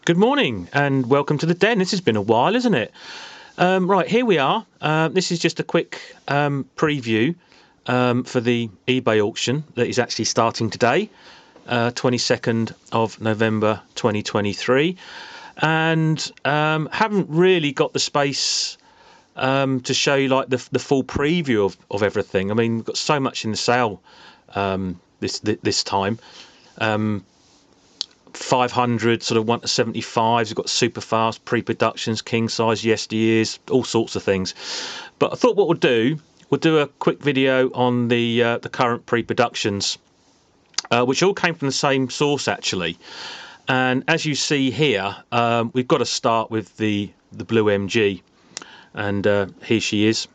Good morning and welcome to the den. This has been a while, isn't it? Right, here we are. This is just a quick preview for the eBay auction that is actually starting today, 22nd of November 2023. And haven't really got the space to show you like the full preview of everything. I mean, we've got so much in the sale this time. 500 sort of 1 to 75s. We've got SUPERFAST, pre-productions, king size, yesteryears, all sorts of things. But I thought what we'll do a quick video on the current pre-productions, which all came from the same source actually. And as you see here, we've got to start with the blue MG, and here she is.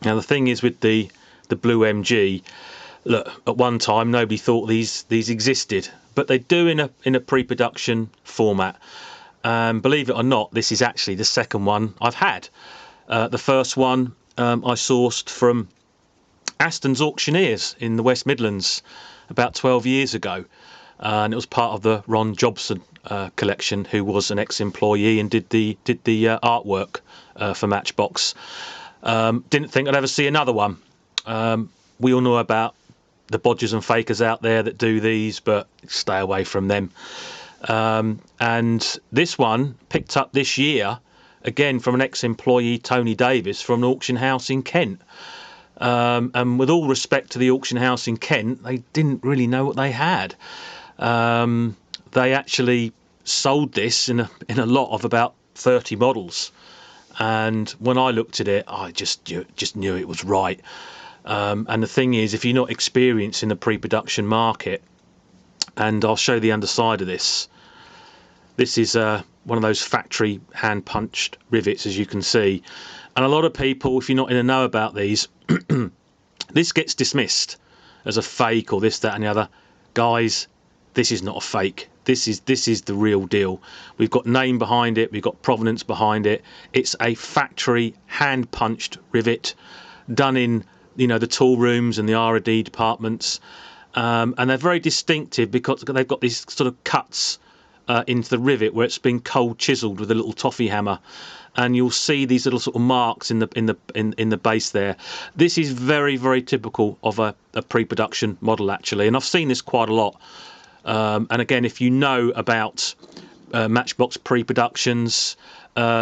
Now the thing is with the blue MG, look, at one time nobody thought these existed, but they do in a pre-production format. Believe it or not, this is actually the second one I've had. The first one I sourced from Aston's Auctioneers in the West Midlands about 12 years ago, and it was part of the Ron Jobson collection, who was an ex-employee and did the artwork for Matchbox. Didn't think I'd ever see another one. We all know about the bodgers and fakers out there that do these, but stay away from them. And this one picked up this year again from an ex-employee, Tony Davis, from an auction house in Kent. And with all respect to the auction house in Kent, they didn't really know what they had. They actually sold this in a lot of about 30 models, and when I looked at it, I just knew it was right. And the thing is, if you're not experienced in the pre-production market, and I'll show the underside of this. This is one of those factory hand-punched rivets, as you can see. And a lot of people, if you're not in the know about these, this gets dismissed as a fake or this, that, and the other. Guys, this is not a fake. This is the real deal. We've got name behind it. We've got provenance behind it. It's a factory hand-punched rivet done in, you know, the tool rooms and the R&D departments, and they're very distinctive because they've got these sort of cuts into the rivet where it's been cold chiseled with a little toffee hammer, and you'll see these little sort of marks in the base there. This is very, very typical of a pre-production model actually, and I've seen this quite a lot. And again, if you know about Matchbox pre-productions,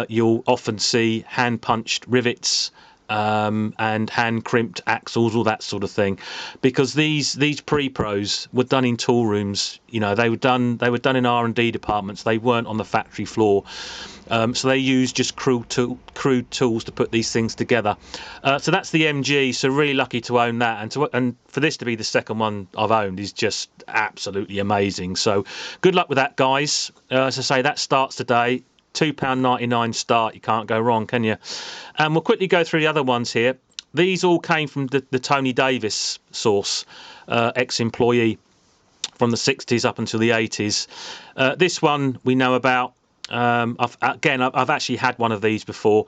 you'll often see hand-punched rivets, and hand crimped axles, all that sort of thing, because these pre-pros were done in tool rooms. You know, they were done in R&D departments. They weren't on the factory floor, so they used just crude tools to put these things together. So that's the MG. So really lucky to own that, and for this to be the second one I've owned is just absolutely amazing. So good luck with that, guys. As I say, that starts today. £2.99 start. You can't go wrong, can you? And we'll quickly go through the other ones here. These all came from the Tony Davis source, ex-employee from the 60s up until the 80s. This one we know about. I've actually had one of these before.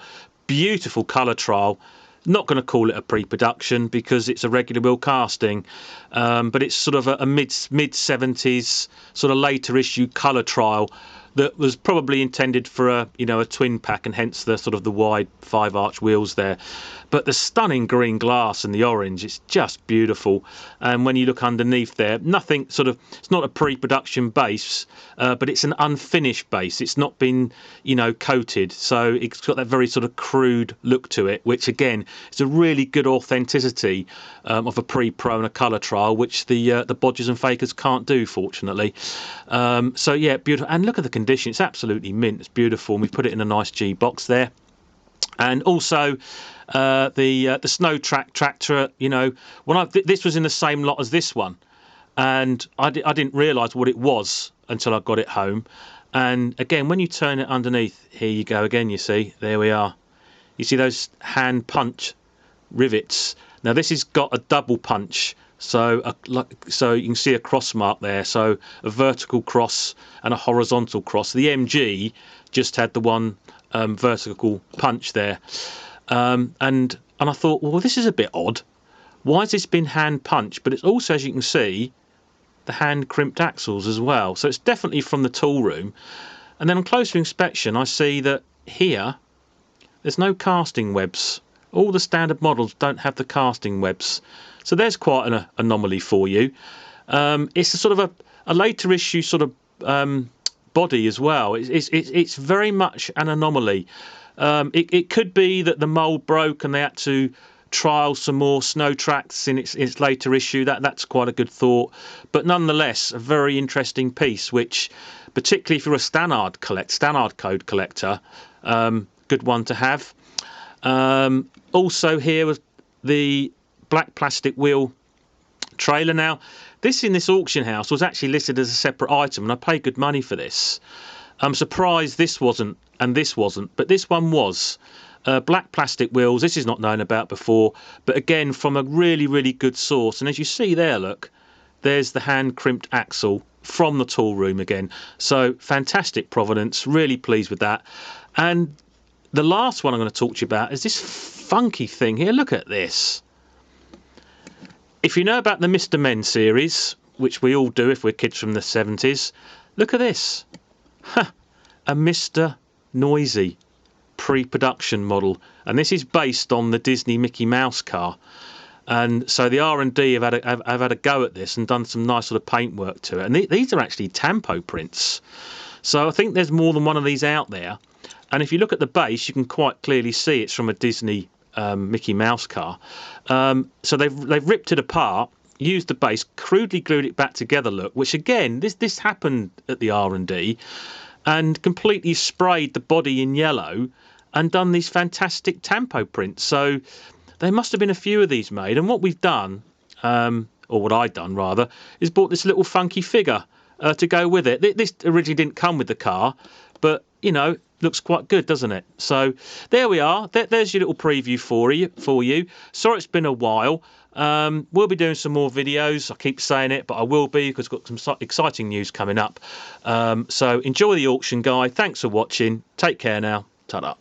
Beautiful colour trial. Not going to call it a pre-production because it's a regular wheel casting, but it's sort of a mid 70s sort of later issue colour trial that was probably intended for a twin pack, and hence the sort of the wide 5-arch wheels there. But the stunning green glass and the orange, it's just beautiful. And when you look underneath there, nothing sort of, it's not a pre-production base, but it's an unfinished base. It's not been, coated, so it's got that very sort of crude look to it, which again is a really good authenticity of a pre-pro and a colour trial, which the bodgers and fakers can't do, fortunately. So yeah, beautiful. And look at the condition. It's absolutely mint. It's beautiful, and we've put it in a nice G box there. And also the snow tractor. This was in the same lot as this one, and I didn't realise what it was until I got it home. And again, when you turn it underneath, here you go again. You see, there we are. You see those hand punch rivets. Now this has got a double punch. So you can see a cross mark there, so a vertical cross and a horizontal cross. The MG just had the one vertical punch there, and I thought, well, this is a bit odd. Why has this been hand punched? But it's also, as you can see, the hand crimped axles as well. So it's definitely from the tool room. And then on closer inspection, I see that here there's no casting webs. All the standard models don't have the casting webs, so there's quite an anomaly for you. It's a sort of a later issue sort of body as well. It's very much an anomaly. It could be that the mould broke and they had to trial some more snow tracks in its later issue. That's quite a good thought, but nonetheless a very interesting piece, which particularly if you're a Stannard code collector, good one to have. Also here was the black plastic wheel trailer. Now this in this auction house was actually listed as a separate item, and I paid good money for this. I'm surprised this wasn't and this wasn't, but this one was. Black plastic wheels, this is not known about before, but again from a really good source. And as you see there, look, there's the hand crimped axle from the tool room again. So fantastic provenance, really pleased with that. And the last one I'm going to talk to you about is this funky thing here. Look at this. If you know about the Mr. Men series, which we all do if we're kids from the 70s, look at this. A Mr. Noisy pre-production model, and this is based on the Disney Mickey Mouse car. And so the R&D have had a go at this and done some nice sort of paintwork to it. And these are actually tampo prints. So I think there's more than one of these out there. And if you look at the base, you can quite clearly see it's from a Disney Mickey Mouse car. So they've ripped it apart, used the base, crudely glued it back together. Look, which again, this happened at the R&D, and completely sprayed the body in yellow and done these fantastic tampo prints. So there must have been a few of these made, and what we've done, or what I've done rather, is bought this little funky figure to go with it. This originally didn't come with the car, but you know, looks quite good, doesn't it? So there we are. There's your little preview for you. Sorry it's been a while. We'll be doing some more videos. I keep saying it, but I will be, because I've got some exciting news coming up. So enjoy the auction, guy. Thanks for watching. Take care now. Ta-da.